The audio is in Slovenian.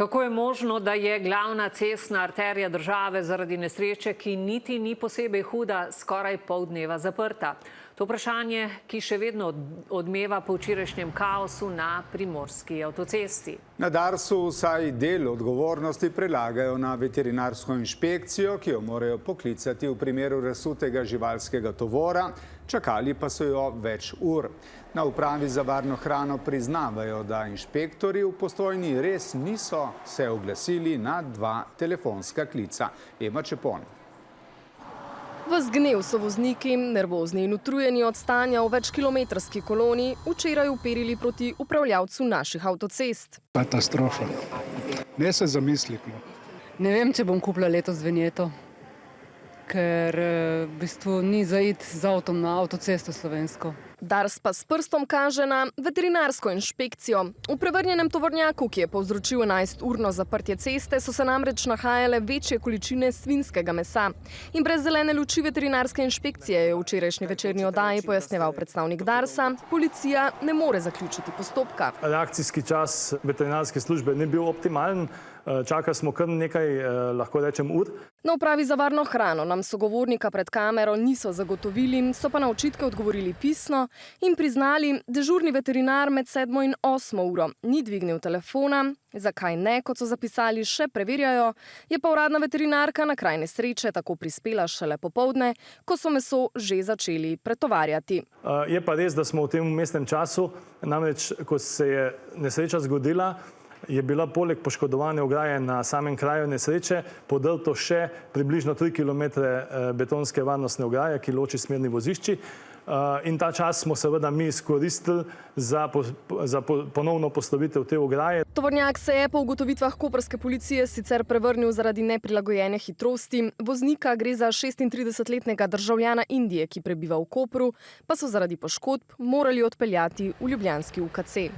Kako je možno, da je glavna cestna arterija države zaradi nesreče, ki niti ni posebej huda, skoraj pol dneva zaprta? To vprašanje, ki še vedno odmeva po včerajšnjem kaosu na primorski avtocesti. Na Darsu vsaj del odgovornosti prelagajo na veterinarsko inšpekcijo, ki jo morajo poklicati v primeru razsutega živalskega tovora, čakali pa so jo več ur. Na upravi za varno hrano priznavajo, da inšpektorji v Postojni res niso se oglasili na 2 telefonska klica. Ema Čepon. Ves gnev so vozniki, nervozni in utrujeni od stanja v večkilometrski koloni, včeraj uperili proti upravljavcu naših avtocest. Katastrofa. Ne se zamisliti. Ne vem, če bom kupila letos vinjeto, ker v bistvu ni za iti z avtom na avtocesto slovensko. Dars pa s prstom kaže na veterinarsko inšpekcijo. V prevrnjenem tovornjaku, ki je povzročil 11-urno zaprtje ceste, so se namreč nahajale večje količine svinjskega mesa. In brez zelene luči veterinarske inšpekcije je v včerajšnji večerni oddaji pojasnjeval predstavnik Darsa, policija ne more zaključiti postopka. Reakcijski čas veterinarske službe ni bil optimalen. Čakali smo kar nekaj, lahko rečem, ur. Na upravi za varno hrano nam sogovornika pred kamero niso zagotovili, so pa na očitke odgovorili pisno in priznali, dežurni veterinar med 7. in 8. uro ni dvignil telefona. Zakaj ne, kot so zapisali, še preverjajo, je pa uradna veterinarka na kraj nesreče tako prispela šele popoldne, ko so meso že začeli pretovarjati. Je pa res, da smo v tem vmesnem času, namreč ko se je nesreča zgodila, je bila poleg poškodovane ograje na samem kraju nesreče podrto še približno 3 km betonske varnostne ograje, ki loči smerni vozišči. In ta čas smo seveda mi izkoristili za ponovno postavitev te ograje. Tovornjak se je po ugotovitvah koprske policije sicer prevrnil zaradi neprilagojene hitrosti. Voznika, gre za 36-letnega državljana Indije, ki prebiva v Kopru, pa so zaradi poškodb morali odpeljati v ljubljanski UKC.